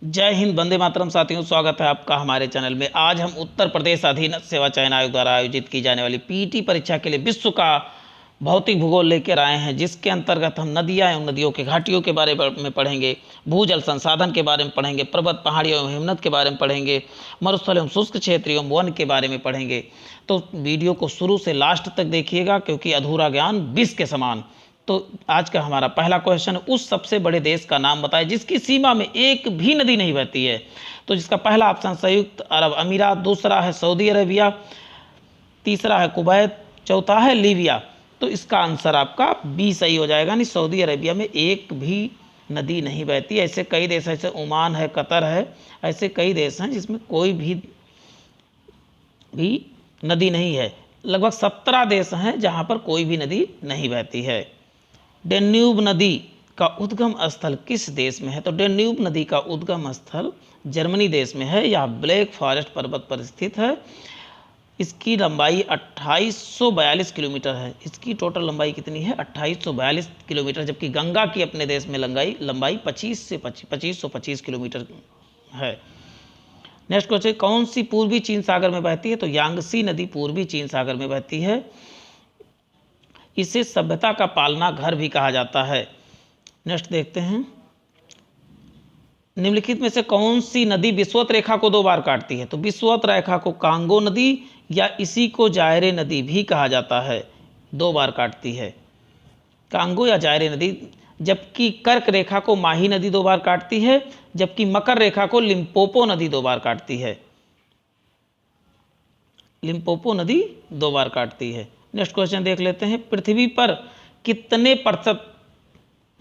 जय हिंद, वंदे मातरम। साथियों, स्वागत है आपका हमारे चैनल में। आज हम उत्तर प्रदेश अधीनस्थ सेवा चयन आयोग द्वारा आयोजित की जाने वाली पीटी परीक्षा के लिए विश्व का भौतिक भूगोल लेकर आए हैं, जिसके अंतर्गत हम नदियां एवं नदियों के घाटियों के बारे में पढ़ेंगे, भूजल संसाधन के बारे में पढ़ेंगे, पर्वत पहाड़ियों एवं हिमनद के बारे में पढ़ेंगे, मरुस्थल एवं शुष्क क्षेत्र एवं वन के बारे में पढ़ेंगे। तो वीडियो को शुरू से लास्ट तक देखिएगा, क्योंकि अधूरा ज्ञान विष के समान। तो आज का हमारा पहला क्वेश्चन, उस सबसे बड़े देश का नाम बताएं जिसकी सीमा में एक भी नदी नहीं बहती है। तो जिसका पहला ऑप्शन संयुक्त अरब अमीरात, दूसरा है सऊदी अरेबिया, तीसरा है कुवैत, चौथा है लीबिया। तो इसका आंसर आपका बी सही हो जाएगा। नहीं, सऊदी अरेबिया में एक भी नदी नहीं बहती। ऐसे कई देश, ऐसे ओमान है, कतर है, ऐसे कई देश हैं जिसमें कोई भी नदी नहीं है। लगभग 17 देश हैं जहां पर कोई भी नदी नहीं बहती है। डेन्यूब नदी का उद्गम स्थल किस देश में है? तो डेन्यूब नदी का उद्गम स्थल जर्मनी देश में है। यह ब्लैक फॉरेस्ट पर्वत पर स्थित है। इसकी लंबाई 2842 किलोमीटर है। इसकी टोटल लंबाई कितनी है? 2842 किलोमीटर, जबकि गंगा की अपने देश में लंबाई 2525 किलोमीटर है। नेक्स्ट क्वेश्चन, कौन सी पूर्वी चीन सागर में बहती है? तो यांगसी नदी पूर्वी चीन सागर में बहती है। इसे सभ्यता का पालना घर भी कहा जाता है। नेक्स्ट देखते हैं, निम्नलिखित में से कौन सी नदी विषुवत रेखा को 2 बार काटती है? तो विषुवत रेखा को कांगो नदी या इसी को जायरे नदी भी कहा जाता है। 2 बार काटती है, कांगो या जायरे नदी। जबकि कर्क रेखा को माही नदी 2 बार काटती है, जबकि मकर रेखा को लिम्पोपो नदी 2 बार काटती है। लिम्पोपो नदी 2 बार काटती है। नेक्स्ट क्वेश्चन देख लेते हैं, पृथ्वी पर कितने प्रतिशत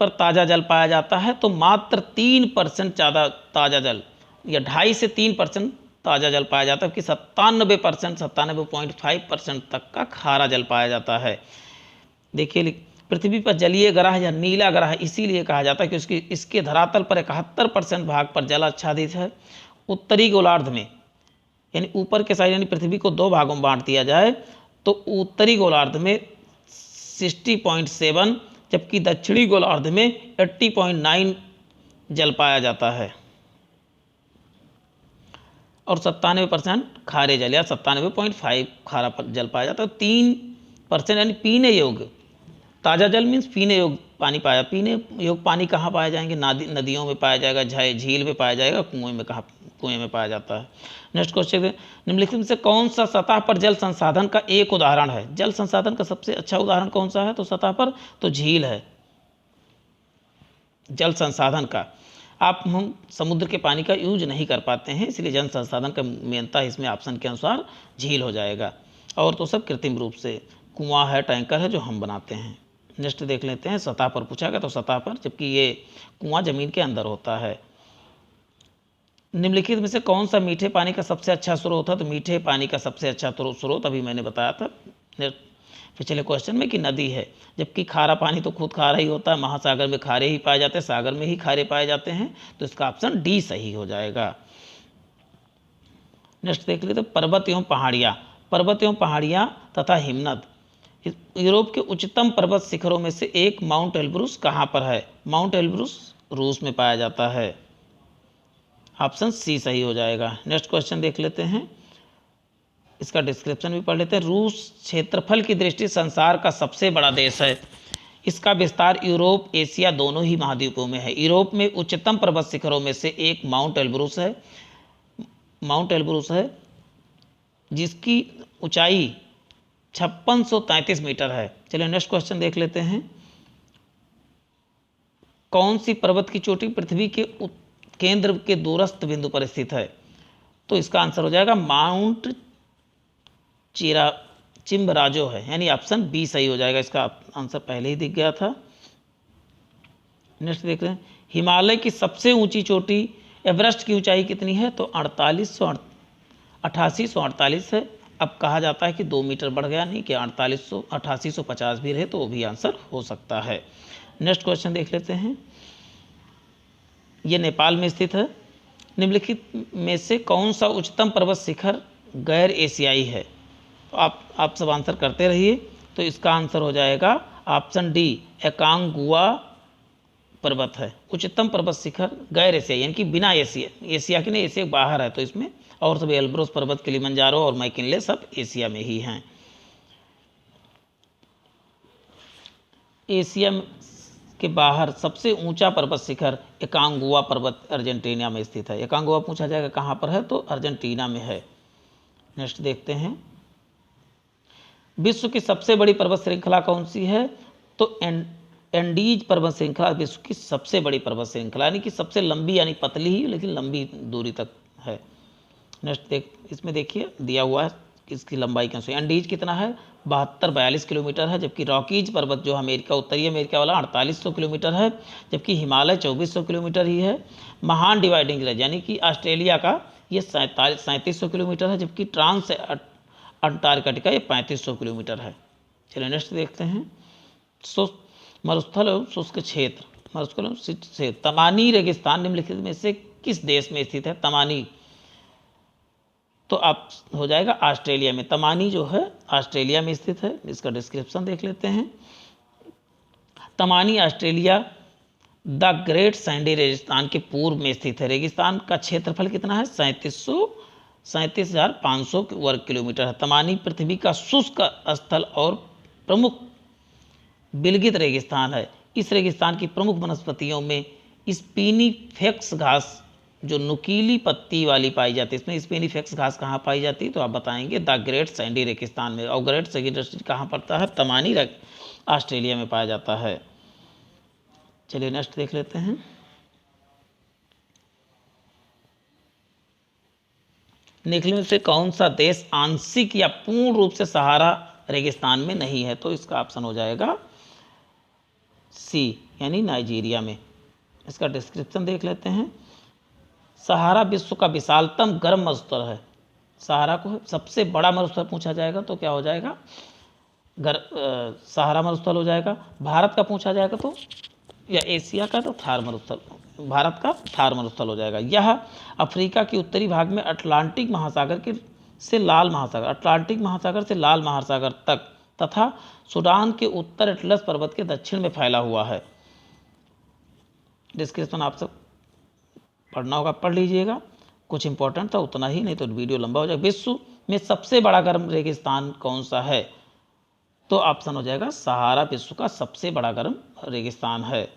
पर ताज़ा जल पाया जाता है? तो मात्र 3% ज़्यादा ताज़ा जल, या 2.5 से 3% ताज़ा जल पाया जाता है, कि 97%, 97.5% तक का खारा जल पाया जाता है। देखिए, पृथ्वी पर जलीय ग्रह या नीला ग्रह इसीलिए कहा जाता है कि इसके धरातल पर 71% भाग पर जल आच्छादित है। उत्तरी गोलार्ध में, यानी ऊपर के साइड, यानी पृथ्वी को 2 भागों में बांट दिया जाए तो उत्तरी गोलार्ध में 60.7, जबकि दक्षिणी गोलार्ध में 80.9 जल पाया जाता है, और 97% खारे जल या 97.5 खारा जल पाया जाता है। 3% यानी पीने योग्य ताज़ा जल मीन्स पीने योग्य पानी पाया। पीने योग्य पानी कहाँ पाया जाएंगे? नदियों में पाया जाएगा, झील में पाया जाएगा, कुएं में पाया जाता है। नेक्स्ट क्वेश्चन, निम्नलिखित में से कौन सा सतह पर जल संसाधन का एक उदाहरण है? जल संसाधन का सबसे अच्छा उदाहरण कौन सा है? तो सतह पर तो झील है जल संसाधन का। हम समुद्र के पानी का यूज नहीं कर पाते हैं, इसलिए जल संसाधन का मेनता इसमें ऑप्शन के अनुसार झील हो जाएगा। और तो सब कृत्रिम रूप से कुआं है, टैंकर है जो हम बनाते हैं। नेक्स्ट देख लेते हैं, सतह पर पूछा गया तो सतह पर, जबकि ये कुआं जमीन के अंदर होता है। निम्नलिखित में से कौन सा मीठे पानी का सबसे अच्छा स्रोत है? तो मीठे पानी का सबसे अच्छा स्रोत अभी मैंने बताया था पिछले क्वेश्चन में कि नदी है, जबकि खारा पानी तो खुद खारा ही होता है। महासागर में खारे ही पाए जाते हैं, सागर में ही खारे पाए जाते हैं। तो इसका ऑप्शन डी सही हो जाएगा। नेक्स्ट देख लेते, पर्वत एवं पहाड़ियाँ। पर्वत एवं पहाड़ियाँ तथा हिमनद। यूरोप के उच्चतम पर्वत शिखरों में से एक माउंट एल्ब्रूस कहाँ पर है? माउंट एल्ब्रूस रूस में पाया जाता है। ऑप्शन सी सही हो जाएगा। नेक्स्ट क्वेश्चन देख लेते हैं, इसका डिस्क्रिप्शन भी पढ़ लेते हैं। रूस क्षेत्रफल की दृष्टि संसार का सबसे बड़ा देश है। इसका विस्तार यूरोप, एशिया दोनों ही महाद्वीपों में है। यूरोप में उच्चतम पर्वत शिखरों में से एक माउंट एल्ब्रूस है, जिसकी ऊंचाई 5633 मीटर है। चलिए नेक्स्ट क्वेश्चन देख लेते हैं, कौन सी पर्वत की चोटी पृथ्वी के केंद्र के दूरस्थ बिंदु पर स्थित है? तो इसका आंसर हो जाएगा माउंट चिम्बराजो है, यानी ऑप्शन बी सही हो जाएगा। इसका आंसर पहले ही दिख गया था। नेक्स्ट देख रहे हैं, हिमालय की सबसे ऊंची चोटी एवरेस्ट की ऊंचाई कितनी है? तो 8848 है। अब कहा जाता है कि 2 मीटर बढ़ गया, नहीं कि 8850 भी रहे तो वो भी आंसर हो सकता है। नेक्स्ट क्वेश्चन देख लेते हैं, ये नेपाल में स्थित है। निम्नलिखित में से कौन सा उच्चतम पर्वत शिखर गैर एशियाई है? तो आप सब आंसर करते रहिए। तो इसका आंसर हो जाएगा ऑप्शन डी, एकांगुआ पर्वत है। उच्चतम पर्वत शिखर गैर एशिया यानी कि बिना एशिया के नहीं, एशिया बाहर है तो इसमें, और सब एल्ब्रोस पर्वत, किलिमंजारो और मैकिनले सब एशिया में ही हैं। एशिया के बाहर सबसे ऊंचा पर्वत शिखर एकांगुआ पर्वत अर्जेंटीना में स्थित है। एकांगुआ पूछा जाएगा कहाँ पर है, तो अर्जेंटीना में है। नेक्स्ट देखते हैं, विश्व की सबसे बड़ी पर्वत श्रृंखला कौन सी है, तो एंडीज पर्वत श्रृंखला विश्व की सबसे बड़ी पर्वत श्रृंखला, यानी कि सबसे लंबी, यानी पतली ही लेकिन लंबी दूरी तक है। नेक्स्ट इसमें देखिए दिया हुआ है कि इसकी लंबाई क्या है। एंडीज कितना है, 72-42 किलोमीटर है, जबकि रॉकीज पर्वत जो अमेरिका, उत्तरी अमेरिका वाला 4800 किलोमीटर है, जबकि हिमालय 2400 किलोमीटर ही है। महान डिवाइडिंग रेंज यानी कि ऑस्ट्रेलिया का ये 3700 किलोमीटर है, जबकि ट्रांस अंटार्कटिका ये 3500 किलोमीटर है। चलिए नेक्स्ट देखते हैं, मरुस्थल एवं शुष्क क्षेत्र। मरुस्थल एवं शुष्क क्षेत्र, तमानी रेगिस्तान निम्नलिखित में से किस देश में स्थित है। तमानी तो आप हो जाएगा ऑस्ट्रेलिया में। तमानी जो है ऑस्ट्रेलिया में स्थित है। इसका डिस्क्रिप्शन देख लेते हैं। तमानी ऑस्ट्रेलिया द ग्रेट सैंडी रेगिस्तान के पूर्व में स्थित है। रेगिस्तान का क्षेत्रफल कितना है, 37,500 वर्ग किलोमीटर है। तमानी पृथ्वी का शुष्क स्थल और प्रमुख बिलगित रेगिस्तान है। इस रेगिस्तान की प्रमुख वनस्पतियों में स्पिनिफेक्स घास जो नुकीली पत्ती वाली पाई जाती है, इसमें स्पिनिफेक्स घास कहाँ पाई जाती है, तो आप बताएंगे द ग्रेट सैंडी रेगिस्तान में। और ग्रेट सैंडी कहाँ पड़ता है, तमानी ऑस्ट्रेलिया में पाया जाता है। चलिए नेक्स्ट देख लेते हैं, निकले में से कौन सा देश आंशिक या पूर्ण रूप से सहारा रेगिस्तान में नहीं है, तो इसका ऑप्शन हो जाएगा सी, यानी नाइजीरिया में। इसका डिस्क्रिप्शन देख लेते हैं। सहारा विश्व का विशालतम गर्म मरुस्थल है। सहारा को सबसे बड़ा मरुस्थल पूछा जाएगा तो क्या हो जाएगा, सहारा मरुस्थल हो जाएगा। भारत का पूछा जाएगा तो, या एशिया का, तो थार मरुस्थल, भारत का थार मरुस्थल हो जाएगा। यह अफ्रीका के उत्तरी भाग में अटलांटिक महासागर से लाल महासागर तक तथा सूडान के उत्तर एटलस पर्वत के दक्षिण में फैला हुआ है। डिस्क्रिप्शन आप सब पढ़ना होगा, पढ़ लीजिएगा, कुछ इंपॉर्टेंट था उतना ही, नहीं तो वीडियो लंबा हो जाएगा। विश्व में सबसे बड़ा गर्म रेगिस्तान कौन सा है, तो ऑप्शन हो जाएगा सहारा विश्व का सबसे बड़ा गर्म रेगिस्तान है।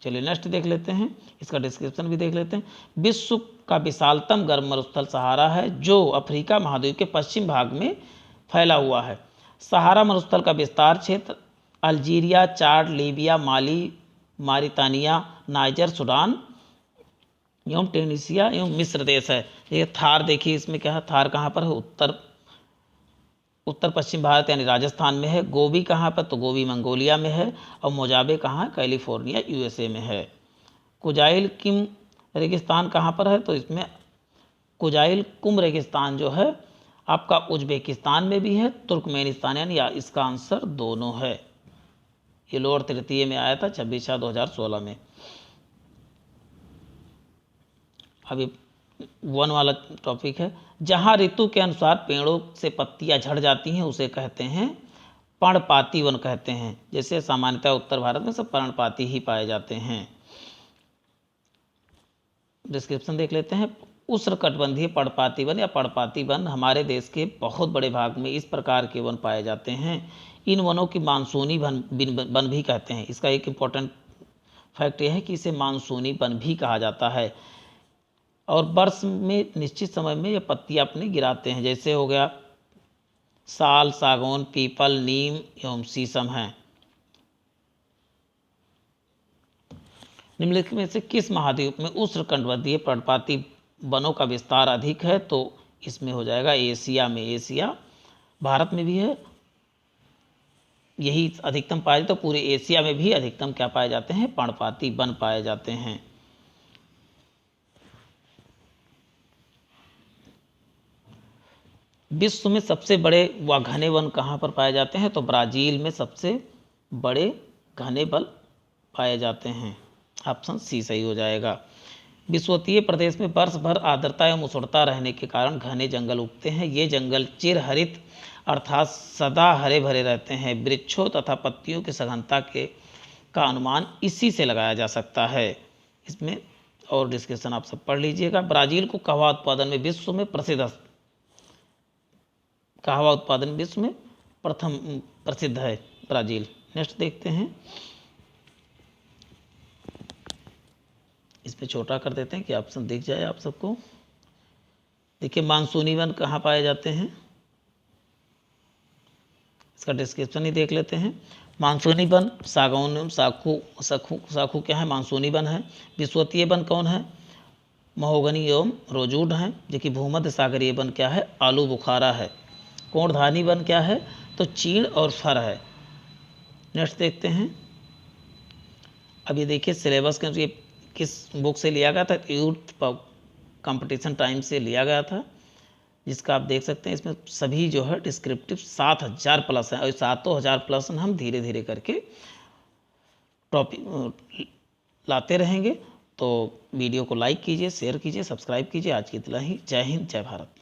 चलिए नेक्स्ट देख लेते हैं, इसका डिस्क्रिप्शन भी देख लेते हैं। विश्व का विशालतम गर्म मरुस्थल सहारा है, जो अफ्रीका महाद्वीप के पश्चिम भाग में फैला हुआ है। सहारा मरुस्थल का विस्तार क्षेत्र अल्जीरिया, चाड, लीबिया, माली, मारितानिया, नाइजर, सूडान एवं ट्यूनीशिया एवं मिस्र देश है। ये थार देखिए, इसमें क्या है, थार कहाँ पर है, उत्तर पश्चिम भारत यानी राजस्थान में है। गोबी कहाँ पर, तो गोबी मंगोलिया में है। और मोजाबे कहाँ है, कैलिफोर्निया यूएसए में है। कुजाइल किम रेगिस्तान कहाँ पर है, तो इसमें कुजाइल कुम रेगिस्तान जो है आपका उज्बेकिस्तान में भी है, तुर्कमेनिस्तान, यानी इसका आंसर दोनों है। ये लोअर तृतीय में आया था 26/2016 में। अभी वन वाला टॉपिक है, जहाँ ऋतु के अनुसार पेड़ों से पत्तियां झड़ जाती हैं उसे कहते हैं पर्णपाती वन कहते हैं। जैसे सामान्यतः उत्तर भारत में सब पर्णपाती ही पाए जाते हैं। डिस्क्रिप्शन देख लेते हैं। उष्णकटिबंधीय पर्णपाती वन या पर्णपाती वन हमारे देश के बहुत बड़े भाग में इस प्रकार के वन पाए जाते हैं। इन वनों की मानसूनी वन भी कहते हैं। इसका एक इम्पोर्टेंट फैक्ट यह है कि इसे मानसूनी वन भी कहा जाता है। और वर्ष में निश्चित समय में ये पत्तियां अपनी गिराते हैं, जैसे हो गया साल, सागौन, पीपल, नीम एवं शीशम हैं। निम्नलिखित में से किस महाद्वीप में उष्णकटिबंधीय पर्णपाती वनों का विस्तार अधिक है, तो इसमें हो जाएगा एशिया में। एशिया, भारत में भी है, यही अधिकतम पाए जाते, तो पूरे एशिया में भी अधिकतम क्या पाए जाते हैं, पर्णपाती वन पाए जाते हैं। विश्व में सबसे बड़े व घने वन कहाँ पर पाए जाते हैं, तो ब्राज़ील में सबसे बड़े घने वन पाए जाते हैं। ऑप्शन सी सही हो जाएगा। विषुवतीय प्रदेश में वर्ष भर आर्द्रता एवं उष्णता रहने के कारण घने जंगल उगते हैं। ये जंगल चिरहरित अर्थात सदा हरे भरे रहते हैं। वृक्षों तथा पत्तियों की सघनता के का अनुमान इसी से लगाया जा सकता है। इसमें और डिस्कशन आप सब पढ़ लीजिएगा। ब्राज़ील को कहवा उत्पादन में विश्व में प्रसिद्ध, कहवा उत्पादन विश्व में प्रथम प्रसिद्ध है ब्राज़ील। नेक्स्ट देखते हैं, इस पे छोटा कर देते हैं कि ऑप्शन दिख जाए आप सबको। देखिए मानसूनी वन कहाँ पाए जाते हैं, इसका डिस्क्रिप्शन ही देख लेते हैं। मानसूनी वन सागौन एवं साखू क्या है, मानसूनी वन है। विश्वतीय वन कौन है, महोगनी एवं रोजवुड है। जो कि भूमध्य सागरीय वन क्या है, आलू बुखारा है। कोणधानी वन क्या है, तो चीड़ और फर है। नेक्स्ट देखते हैं, अब ये देखिए सिलेबस के ये किस बुक से लिया गया था, यूथ कंपटीशन टाइम से लिया गया था, जिसका आप देख सकते हैं इसमें सभी जो है डिस्क्रिप्टिव 7000 प्लस है और 7000 प्लस हम धीरे धीरे करके टॉपिक लाते रहेंगे। तो वीडियो को लाइक कीजिए, शेयर कीजिए, सब्सक्राइब कीजिए। आज की इतना ही। जय हिंद, जय भारत।